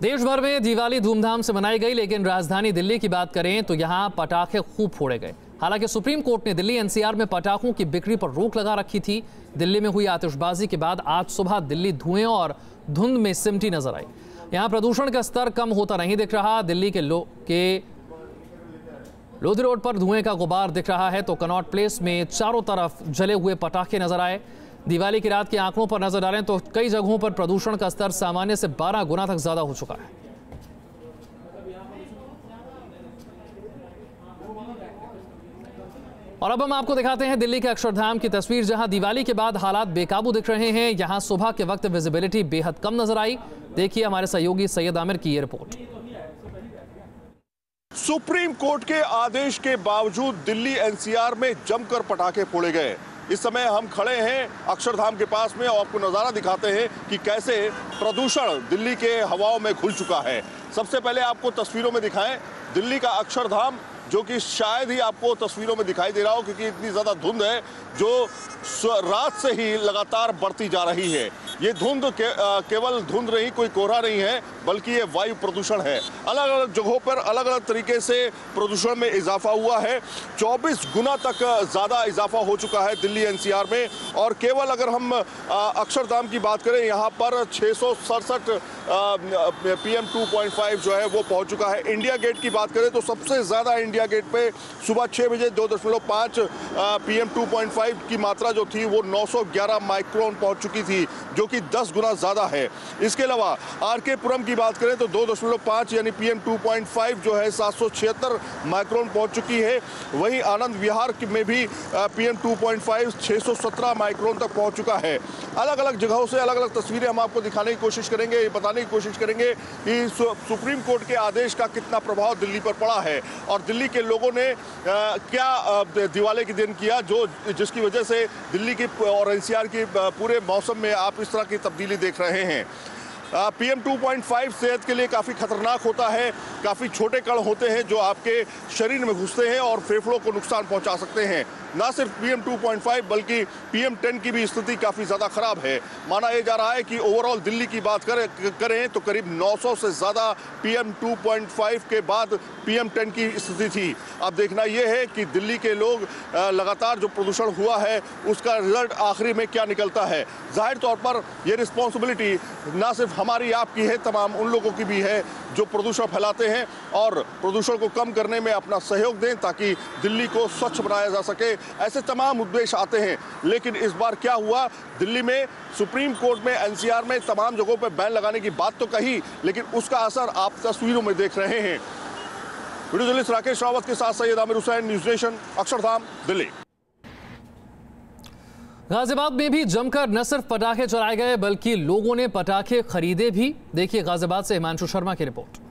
देश भर में दिवाली धूमधाम से मनाई गई, लेकिन राजधानी दिल्ली की बात करें तो यहां पटाखे खूब फोड़े गए। हालांकि सुप्रीम कोर्ट ने दिल्ली एनसीआर में पटाखों की बिक्री पर रोक लगा रखी थी। दिल्ली में हुई आतिशबाजी के बाद आज सुबह दिल्ली धुएं और धुंध में सिमटी नजर आई। यहां प्रदूषण का स्तर कम होता नहीं दिख रहा। दिल्ली के लोधी रोड पर धुएं का गुबार दिख रहा है तो कनॉट प्लेस में चारों तरफ जले हुए पटाखे नजर आए। दिवाली की रात के आंकड़ों पर नजर डालें तो कई जगहों पर प्रदूषण का स्तर सामान्य से 12 गुना तक ज्यादा हो चुका है। और अब हम आपको दिखाते हैं दिल्ली के अक्षरधाम की तस्वीर, जहां दिवाली के बाद हालात बेकाबू दिख रहे हैं। यहां सुबह के वक्त विजिबिलिटी बेहद कम नजर आई। देखिए हमारे सहयोगी सैयद आमिर की ये रिपोर्ट। सुप्रीम कोर्ट के आदेश के बावजूद दिल्ली एनसीआर में जमकर पटाखे फोड़े गए। इस समय हम खड़े हैं अक्षरधाम के पास में और आपको नज़ारा दिखाते हैं कि कैसे प्रदूषण दिल्ली के हवाओं में घुल चुका है। सबसे पहले आपको तस्वीरों में दिखाएं दिल्ली का अक्षरधाम, जो कि शायद ही आपको तस्वीरों में दिखाई दे रहा हो क्योंकि इतनी ज़्यादा धुंध है जो रात से ही लगातार बढ़ती जा रही है। ये धुंध केवल धुंध नहीं, कोई कोहरा नहीं है, बल्कि ये वायु प्रदूषण है। अलग अलग जगहों पर अलग अलग तरीके से प्रदूषण में इजाफा हुआ है। 24 गुना तक ज़्यादा इजाफा हो चुका है दिल्ली एनसीआर में। और केवल अगर हम अक्षरधाम की बात करें, यहाँ पर 667 PM 2.5 जो है वो पहुँच चुका है। इंडिया गेट की बात करें तो सबसे ज़्यादा इंडिया गेट पे सुबह 6 बजे 2.5 PM 2.5 की मात्रा जो थी वो 911 माइक्रोन पहुंच चुकी थी, जो कि 10 गुना ज़्यादा है। इसके अलावा आरके पुरम की बात करें तो 2.5 यानी PM 2.5 जो है 776 माइक्रोन पहुंच चुकी है। वहीं आनंद विहार में भी PM 2.5 617 माइक्रोन तक पहुंच चुका है। अलग अलग जगहों से अलग अलग तस्वीरें हम आपको दिखाने की कोशिश करेंगे, ये बताने की कोशिश करेंगे कि सुप्रीम कोर्ट के आदेश का कितना प्रभाव दिल्ली पर पड़ा है और दिल्ली के लोगों ने क्या दिवाली के दिन किया जिसकी वजह से दिल्ली की और एनसीआर की पूरे मौसम में आप इस तरह की तब्दीली देख रहे हैं। PM 2.5 सेहत के लिए काफ़ी खतरनाक होता है। काफ़ी छोटे कण होते हैं जो आपके शरीर में घुसते हैं और फेफड़ों को नुकसान पहुंचा सकते हैं। ना सिर्फ PM 2.5 बल्कि PM 10 की भी स्थिति काफ़ी ज़्यादा ख़राब है। माना यह जा रहा है कि ओवरऑल दिल्ली की बात करें तो करीब 900 से ज़्यादा PM 2.5 के बाद PM 10 की स्थिति थी। अब देखना यह है कि दिल्ली के लोग लगातार जो प्रदूषण हुआ है उसका रिजल्ट आखिरी में क्या निकलता है। जाहिर तौर पर यह रिस्पॉन्सिबिलिटी ना सिर्फ हमारी आपकी है, तमाम उन लोगों की भी है जो प्रदूषण फैलाते हैं और प्रदूषण को कम करने में अपना सहयोग दें ताकि दिल्ली को स्वच्छ बनाया जा सके। ऐसे तमाम उद्देश्य आते हैं, लेकिन इस बार क्या हुआ, दिल्ली में सुप्रीम कोर्ट में एनसीआर में तमाम जगहों पर बैन लगाने की बात तो कही, लेकिन उसका असर आप तस्वीरों में देख रहे हैं। वीडियो जर्नलिस्ट राकेश रावत के साथ सैयद आमिर हुसैन, न्यूज़ नेशन, अक्षरधाम, दिल्ली। गाजियाबाद में भी जमकर न सिर्फ पटाखे चलाए गए बल्कि लोगों ने पटाखे खरीदे भी। देखिए गाजियाबाद से हिमांशु शर्मा की रिपोर्ट।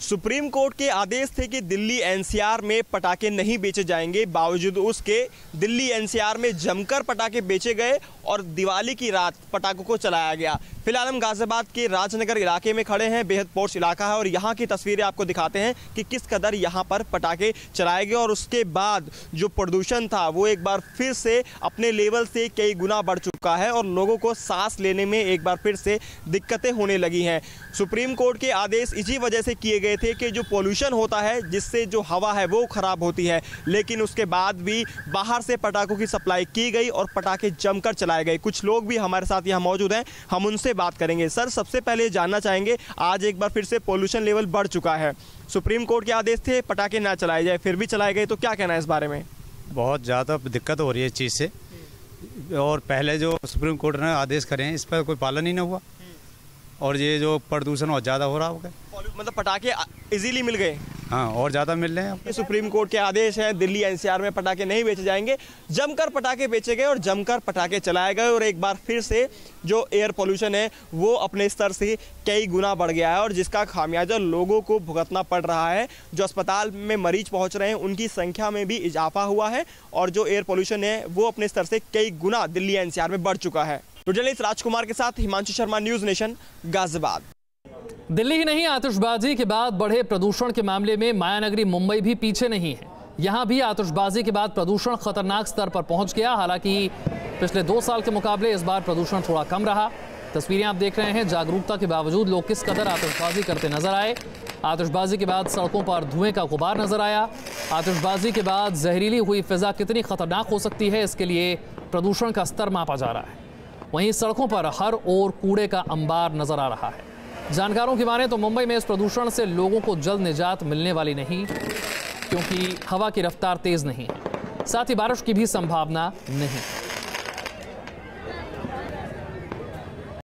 सुप्रीम कोर्ट के आदेश थे कि दिल्ली एनसीआर में पटाखे नहीं बेचे जाएंगे, बावजूद उसके दिल्ली एनसीआर में जमकर पटाखे बेचे गए और दिवाली की रात पटाखों को चलाया गया। फिलहाल हम गाजियाबाद के राजनगर इलाके में खड़े हैं, बेहद पॉश इलाका है और यहाँ की तस्वीरें आपको दिखाते हैं कि किस कदर यहाँ पर पटाखे चलाए गए और उसके बाद जो प्रदूषण था वो एक बार फिर से अपने लेवल से कई गुना बढ़ चुका है और लोगों को सांस लेने में एक बार फिर से दिक्कतें होने लगी हैं। सुप्रीम कोर्ट के आदेश इसी वजह से किए गए थे कि जो पोल्यूशन होता है जिससे जो हवा है वो खराब होती है, लेकिन उसके बाद भी बाहर से पटाखों की सप्लाई की गई और पटाखे जमकर चलाए गए। कुछ लोग भी हमारे साथ यहाँ मौजूद हैं, हम उनसे बात करेंगे। सर, सबसे पहले जानना चाहेंगे, आज एक बार फिर से पोल्यूशन लेवल बढ़ चुका है, सुप्रीम कोर्ट के आदेश थे पटाखे ना चलाए जाए, फिर भी चलाए गए, तो क्या कहना है इस बारे में? बहुत ज़्यादा दिक्कत हो रही है इस चीज़ से और पहले जो सुप्रीम कोर्ट ने आदेश करे हैं इस पर कोई पालन ही नहीं हुआ और ये जो प्रदूषण बहुत ज़्यादा हो रहा होगा। मतलब पटाखे इजीली मिल गए? हाँ, और ज़्यादा मिल रहे हैं। सुप्रीम कोर्ट के आदेश है दिल्ली एनसीआर में पटाखे नहीं बेचे जाएंगे, जमकर पटाखे बेचे गए और जमकर पटाखे चलाए गए और एक बार फिर से जो एयर पोल्यूशन है वो अपने स्तर से कई गुना बढ़ गया है और जिसका खामियाजा लोगों को भुगतना पड़ रहा है। जो अस्पताल में मरीज पहुंच रहे हैं उनकी संख्या में भी इजाफा हुआ है और जो एयर पोल्यूशन है वो अपने स्तर से कई गुना दिल्ली एनसीआर में बढ़ चुका है। जर्नलिस्ट राजकुमार के साथ हिमांशु शर्मा, न्यूज़ नेशन, गाजियाबाद। दिल्ली ही नहीं, आतिशबाजी के बाद बढ़े प्रदूषण के मामले में मायानगरी मुंबई भी पीछे नहीं है। यहां भी आतिशबाजी के बाद प्रदूषण खतरनाक स्तर पर पहुंच गया। हालांकि पिछले 2 साल के मुकाबले इस बार प्रदूषण थोड़ा कम रहा। तस्वीरें आप देख रहे हैं। जागरूकता के बावजूद लोग किस कदर आतिशबाजी करते नजर आए। आतिशबाजी के बाद सड़कों पर धुएं का गुबार नजर आया। आतिशबाजी के बाद जहरीली हुई फिजा कितनी खतरनाक हो सकती है, इसके लिए प्रदूषण का स्तर मापा जा रहा है। वहीं सड़कों पर हर ओर कूड़े का अंबार नजर आ रहा है। जानकारों की माने तो मुंबई में इस प्रदूषण से लोगों को जल्द निजात मिलने वाली नहीं, क्योंकि हवा की रफ्तार तेज नहीं है, साथ ही बारिश की भी संभावना नहीं।